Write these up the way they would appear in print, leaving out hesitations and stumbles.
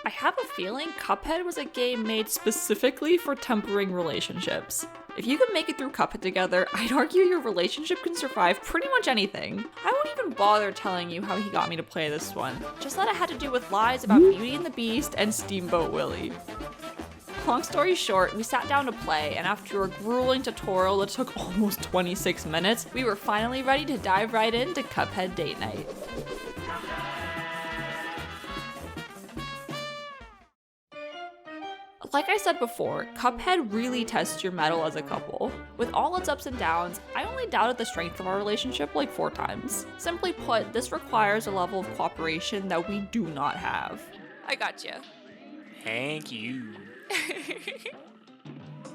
I have a feeling Cuphead was a game made specifically for tempering relationships. If you can make it through Cuphead together, I'd argue your relationship can survive pretty much anything. I won't even bother telling you how he got me to play this one, just that it had to do with lies about Beauty and the Beast and Steamboat Willie. Long story short, we sat down to play, and after a grueling tutorial that took almost 26 minutes, we were finally ready to dive right into Cuphead Date Night. Like I said before, Cuphead really tests your mettle as a couple. With all its ups and downs, I only doubted the strength of our relationship like 4 times. Simply put, this requires a level of cooperation that we do not have. I gotcha. Thank you.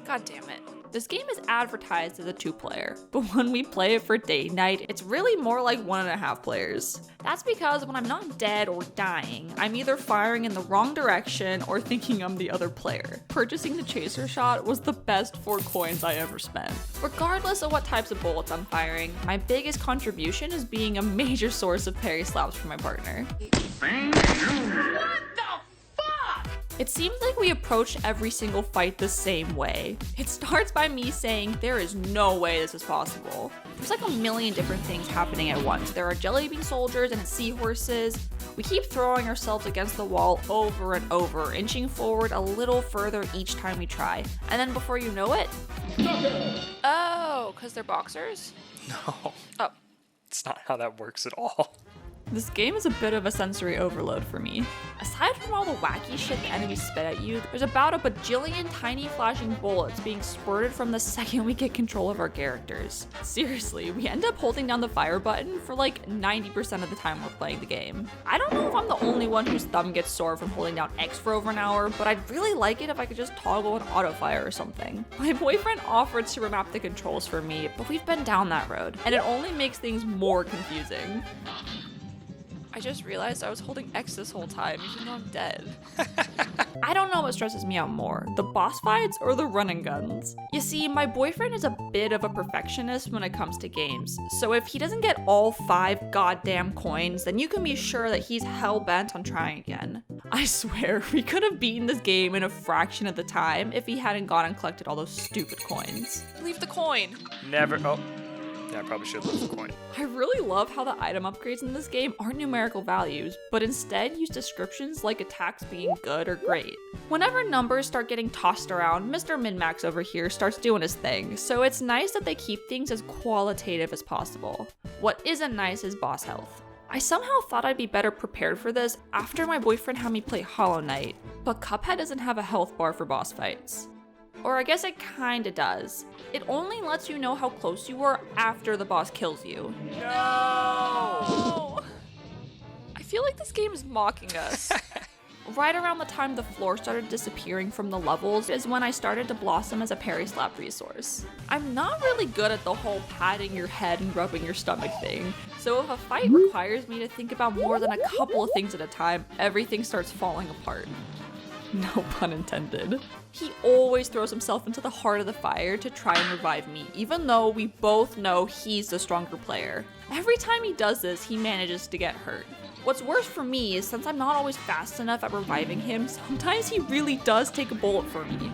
God damn it. This game is advertised as a 2-player, but when we play it for date night, it's really more like 1.5 players. That's because when I'm not dead or dying, I'm either firing in the wrong direction or thinking I'm the other player. Purchasing the chaser shot was the best 4 coins I ever spent. Regardless of what types of bullets I'm firing, my biggest contribution is being a major source of parry slaps for my partner. It seems like we approach every single fight the same way. It starts by me saying, there is no way this is possible. There's like a million different things happening at once. There are jelly bean soldiers and seahorses. We keep throwing ourselves against the wall over and over, inching forward a little further each time we try. And then before you know it... Oh, because they're boxers? No. Oh. It's not how that works at all. This game is a bit of a sensory overload for me. Aside from all the wacky shit the enemies spit at you, there's about a bajillion tiny flashing bullets being squirted from the second we get control of our characters. Seriously, we end up holding down the fire button for like 90% of the time we're playing the game. I don't know if I'm the only one whose thumb gets sore from holding down X for over an hour, but I'd really like it if I could just toggle an auto fire or something. My boyfriend offered to remap the controls for me, but we've been down that road, and it only makes things more confusing. I just realized I was holding X this whole time, even though I'm dead. I don't know what stresses me out more, the boss fights or the run and guns. You see, my boyfriend is a bit of a perfectionist when it comes to games, so if he doesn't get all 5 goddamn coins, then you can be sure that he's hell-bent on trying again. I swear, we could have beaten this game in a fraction of the time if he hadn't gone and collected all those stupid coins. Leave the coin! Never. Oh. Yeah, I probably should lose the coin. I really love how the item upgrades in this game aren't numerical values, but instead use descriptions like attacks being good or great. Whenever numbers start getting tossed around, Mr. Min-Max over here starts doing his thing, so it's nice that they keep things as qualitative as possible. What isn't nice is boss health. I somehow thought I'd be better prepared for this after my boyfriend had me play Hollow Knight, but Cuphead doesn't have a health bar for boss fights. Or I guess it kinda does. It only lets you know how close you were after the boss kills you. No! I feel like this game is mocking us. Right around the time the floor started disappearing from the levels is when I started to blossom as a parry slap resource. I'm not really good at the whole patting your head and rubbing your stomach thing, so if a fight requires me to think about more than a couple of things at a time, everything starts falling apart. No pun intended. He always throws himself into the heart of the fire to try and revive me, even though we both know he's the stronger player. Every time he does this, he manages to get hurt. What's worse for me is since I'm not always fast enough at reviving him, sometimes he really does take a bullet for me.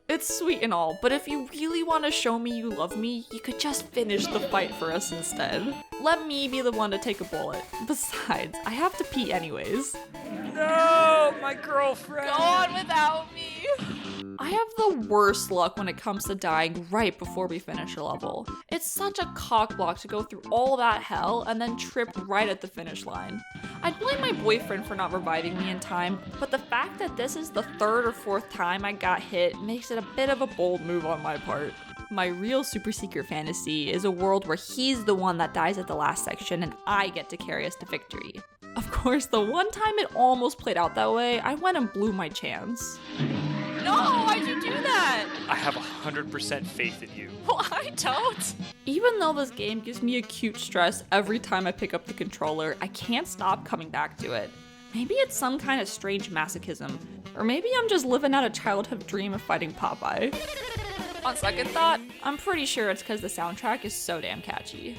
It's sweet and all, but if you really want to show me you love me, you could just finish the fight for us instead. Let me be the one to take a bullet. Besides, I have to pee anyways. No, my girlfriend! Go on without me! I have the worst luck when it comes to dying right before we finish a level. It's such a cockblock to go through all that hell and then trip right at the finish line. I'd blame my boyfriend for not reviving me in time, but the fact that this is the 3rd or 4th time I got hit makes it a bit of a bold move on my part. My real super secret fantasy is a world where he's the one that dies at the last section and I get to carry us to victory. Of course, the one time it almost played out that way, I went and blew my chance. No, why'd you do that? I have 100% faith in you. Well, I don't. Even though this game gives me acute stress every time I pick up the controller, I can't stop coming back to it. Maybe it's some kind of strange masochism, or maybe I'm just living out a childhood dream of fighting Popeye. On second thought, I'm pretty sure it's because the soundtrack is so damn catchy.